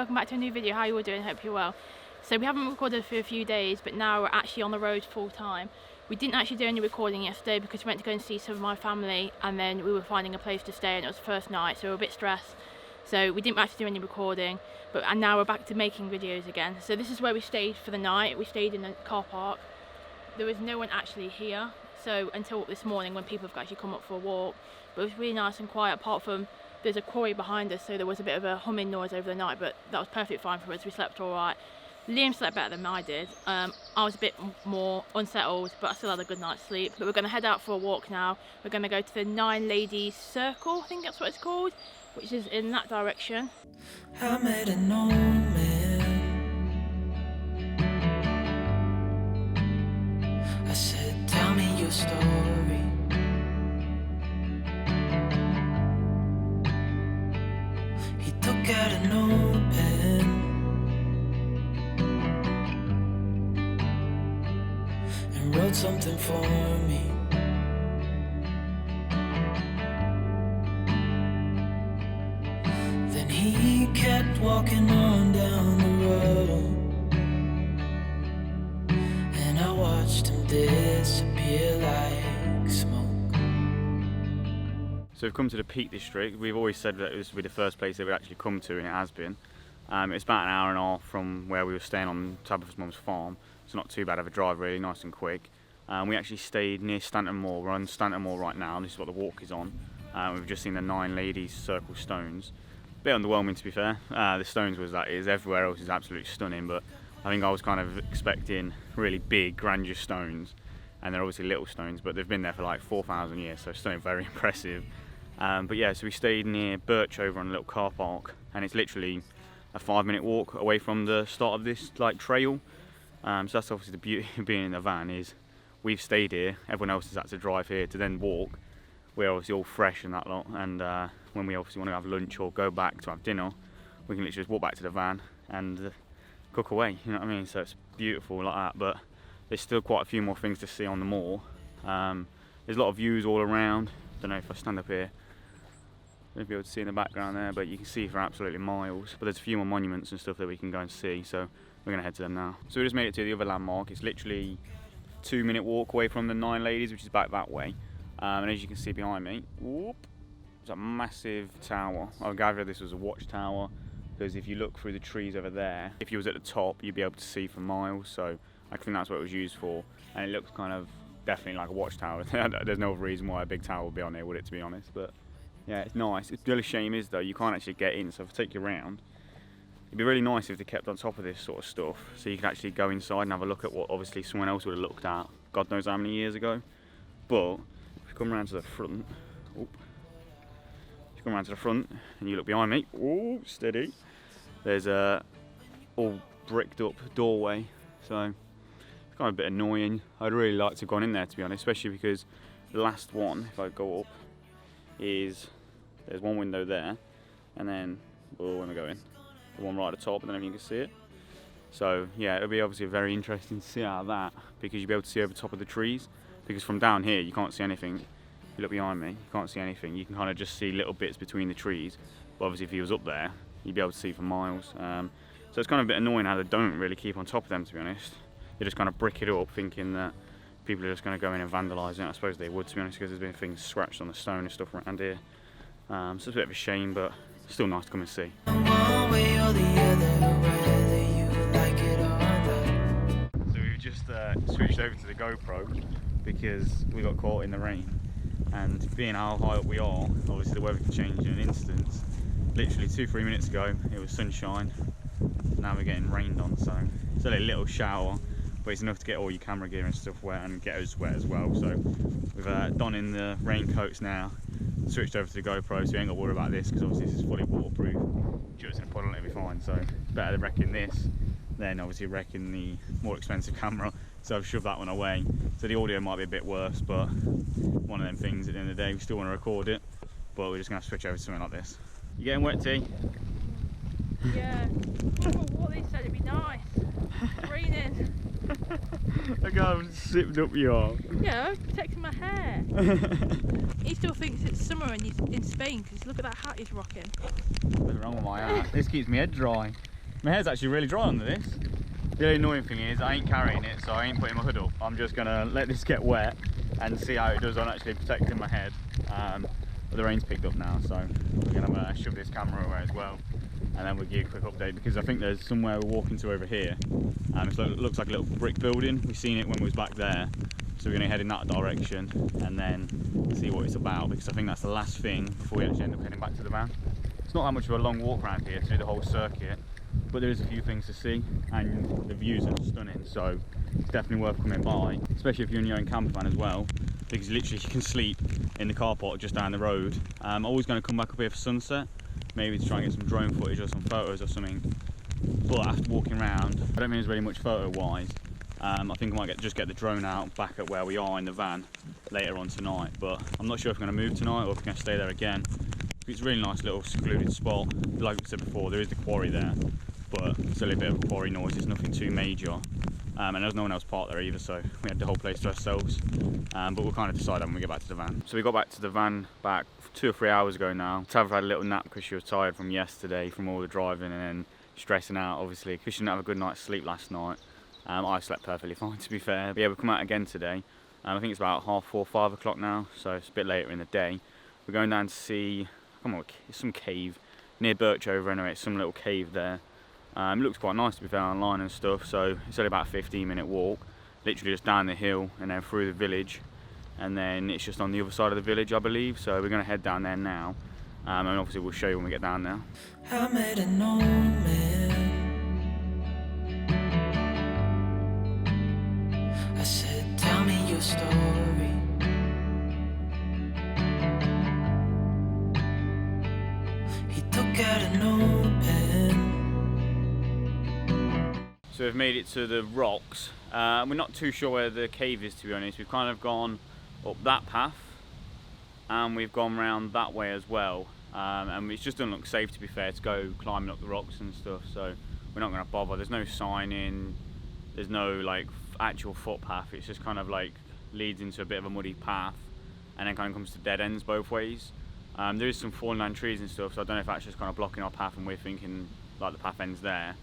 welcome back to a new video. How are you all doing? Hope you're well. So we haven't recorded for a few days, but now we're actually on the road full time. We didn't actually do any recording yesterday because we went to go and see some of my family, and then we were finding a place to stay, and it was the first night, so we were a bit stressed. So we didn't actually do any recording, and now we're back to making videos again. So this is where we stayed for the night. We stayed in a car park. There was no one actually here, so until this morning when people have actually come up for a walk. But it was really nice and quiet, apart from there's a quarry behind us, so there was a bit of a humming noise over the night, but that was perfectly fine for us. We slept all right. Liam slept better than I did. I was a bit more unsettled, but I still had a good night's sleep. But we're going to head out for a walk now. We're going to go to the 9 Ladies Circle, I think that's what it's called, which is in that direction. I met an old man. I said, tell me your story. He took out a notepad and wrote something for me. Then he kept walking on down the road, and I watched him disappear like smoke. So we've come to the Peak District. We've always said that this would be the first place that we'd actually come to, and it has been. It's about an hour and a half from where we were staying on Tabitha's mum's farm. It's not too bad of a drive, really, nice and quick. We actually stayed near Stanton Moor. We're on Stanton Moor right now, and this is what the walk is on. We've just seen the 9 Ladies Circle stones. Bit underwhelming, to be fair. The stones was that is. Everywhere else is absolutely stunning, but I think I was kind of expecting really big, grandeur stones, and they're obviously little stones, but they've been there for like 4,000 years, so still very impressive. But yeah, so we stayed near Birch over on a little car park, and it's literally a 5-minute walk away from the start of this like trail. So that's obviously the beauty of being in the van, is we've stayed here, everyone else has had to drive here to then walk. We're obviously all fresh and that lot, and when we obviously want to have lunch or go back to have dinner, we can literally just walk back to the van and cook away, you know what I mean? So it's beautiful like that, but there's still quite a few more things to see on the moor. There's a lot of views all around. Don't know if I stand up here, you'll be able to see in the background there, but you can see for absolutely miles. But there's a few more monuments and stuff that we can go and see, so we're going to head to them now. So we just made it to the other landmark. It's literally a 2-minute walk away from the 9 Ladies, which is back that way. And as you can see behind me, whoop, there's a massive tower. I gather this was a watchtower, because if you look through the trees over there, if you was at the top, you'd be able to see for miles. So I think that's what it was used for, and it looks kind of definitely like a watchtower. There's no reason why a big tower would be on there, would it, to be honest? But yeah, it's nice. The only shame is though, you can't actually get in, so if I take you around, it'd be really nice if they kept on top of this sort of stuff, so you could actually go inside and have a look at what obviously someone else would have looked at God knows how many years ago. But if you come around to the front, come around to the front and you look behind me, oh, steady, there's a all bricked up doorway, so it's kind of a bit annoying. I'd really like to have gone in there, to be honest, especially because the last one, if I go up, is there's one window there, and then, oh, when we go in, the one right at the top, and then you can see it. So yeah, it'll be obviously very interesting to see out of that, because you'll be able to see over top of the trees, because from down here you can't see anything. You look behind me, you can't see anything. You can kind of just see little bits between the trees, but obviously if he was up there, you'd be able to see for miles. So it's kind of a bit annoying how they don't really keep on top of them, to be honest. They just kind of brick it up, thinking that people are just going to go in and vandalise it. I suppose they would, to be honest, because there's been things scratched on the stone and stuff around here. So it's a bit of a shame, but still nice to come and see. One way or the other, whether you like it or not. So we've just switched over to the GoPro because we got caught in the rain. And being how high up we are, obviously the weather can change in an instant. Literally 2-3 minutes ago it was sunshine, now we're getting rained on, so it's only a little shower, but it's enough to get all your camera gear and stuff wet and get us wet as well. So we've donned in the raincoats now, switched over to the GoPro, so we ain't got to worry about this, because obviously this is fully waterproof. Just in a puddle and it'll be fine, so better than wrecking this than obviously wrecking the more expensive camera. So I've shoved that one away. So the audio might be a bit worse, but one of them things at the end of the day, we still want to record it, but we're just going to switch over to something like this. You getting wet, T? Yeah. Oh, what they said, it'd be nice. It's raining. Look how I'm zipped up you are. Yeah, I was protecting my hair. He still thinks it's summer and he's in Spain, because look at that hat he's rocking. What's wrong with my hat? This keeps my head dry. My hair's actually really dry under this. The only annoying thing is I ain't carrying it, so I ain't putting my hood up. I'm just gonna let this get wet and see how it does on actually protecting my head. But the rain's picked up now, so we're gonna shove this camera away as well, and then we'll give you a quick update, because I think there's somewhere we're walking to over here. It looks like a little brick building. We've seen it when we was back there, so we're gonna head in that direction and then see what it's about, because I think that's the last thing before we actually end up heading back to the van. It's not that much of a long walk around here to do the whole circuit, but there is a few things to see, and the views are stunning, so it's definitely worth coming by, especially if you're in your own camper van as well, because literally you can sleep in the car park just down the road. I'm always going to come back up here for sunset, maybe to try and get some drone footage or some photos or something, but after walking around, I don't think there's really much photo wise. I think I might just get the drone out back at where we are in the van later on tonight, but I'm not sure if we're going to move tonight or if we're going to stay there again. It's a really nice little secluded spot. Like I said before, there is the quarry there, but it's only a bit of a quarry noise, it's nothing too major. And there's no one else parked there either, so we had the whole place to ourselves. But we'll kind of decide when we get back to the van. So we got back to the van back 2 or 3 hours ago now. Tav had a little nap because she was tired from yesterday, from all the driving and then stressing out, obviously, because she didn't have a good night's sleep last night. I slept perfectly fine, to be fair. But yeah, we've come out again today. I think it's about 4:30, 5 o'clock now, so it's a bit later in the day. We're going down to see, it's some cave near Birchover anyway. It's some little cave there. It looks quite nice, to be fair, online and stuff, so it's only about a 15-minute walk, literally just down the hill and then through the village, and then it's just on the other side of the village, I believe, so we're going to head down there now, and obviously we'll show you when we get down there. I made an old man. I said, tell me your story. He took out an old pen. So we've made it to the rocks. We're not too sure where the cave is, to be honest. We've kind of gone up that path and we've gone round that way as well. And it just doesn't look safe, to be fair, to go climbing up the rocks and stuff, so we're not going to bother. There's no sign in, there's no like actual footpath. It's just kind of like leads into a bit of a muddy path and then kind of comes to dead ends both ways. There is some fallen down trees and stuff, so I don't know if that's just kind of blocking our path and we're thinking like the path ends there.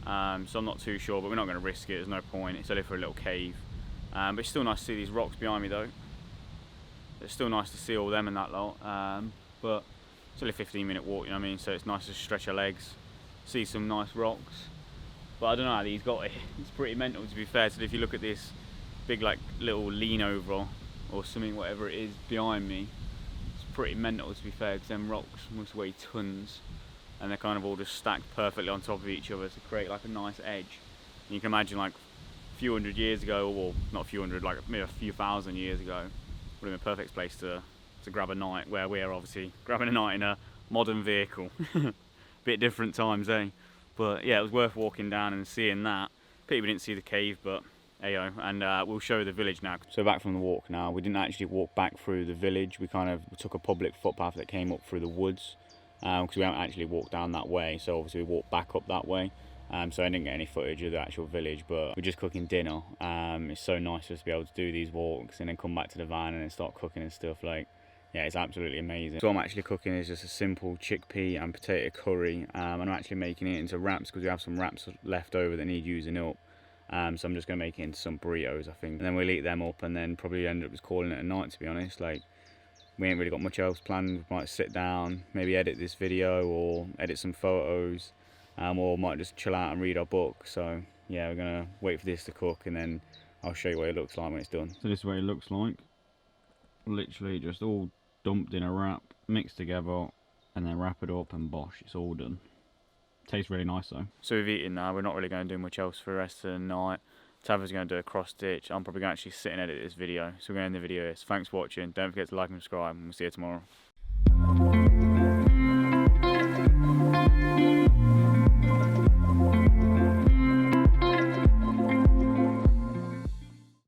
So I'm not too sure, but we're not going to risk it, there's no point. It's only for a little cave. But it's still nice to see these rocks behind me though. It's still nice to see all them and that lot. But it's only a 15-minute walk, you know what I mean? So it's nice to stretch our legs, see some nice rocks. But I don't know how these got it. It's pretty mental, to be fair. So if you look at this big like little lean over or something, whatever it is behind me, it's pretty mental, to be fair, because them rocks must weigh tons. And they're kind of all just stacked perfectly on top of each other to create like a nice edge. And you can imagine like a few hundred years ago, or not a few hundred, like maybe a few thousand years ago, would have been a perfect place to grab a night, where we're obviously grabbing a night in a modern vehicle. Bit different times, eh? But yeah, it was worth walking down and seeing that. Pity we didn't see the cave, but ayo. And we'll show the village now. So back from the walk now. We didn't actually walk back through the village. We took a public footpath that came up through the woods. Because we haven't actually walked down that way, so obviously we walked back up that way, so I didn't get any footage of the actual village, but we're just cooking dinner. It's so nice just to be able to do these walks and then come back to the van and then start cooking and stuff. Like, yeah, it's absolutely amazing. So what I'm actually cooking is just a simple chickpea and potato curry, and I'm actually making it into wraps because we have some wraps left over that need using up. So I'm just going to make it into some burritos, I think, and then we'll eat them up and then probably end up just calling it a night, to be honest. Like, we ain't really got much else planned. We might sit down, maybe edit this video or edit some photos, or might just chill out and read our book. So yeah, we're gonna wait for this to cook and then I'll show you what it looks like when it's done. So this is what it looks like. Literally just all dumped in a wrap, mixed together, and then wrap it up and bosh, it's all done. Tastes really nice though. So we've eaten now, we're not really going to do much else for the rest of the night. Tava's going to do a cross stitch. I'm probably going to actually sit and edit this video. So we're going to end the video here. So thanks for watching. Don't forget to like and subscribe, and we'll see you tomorrow.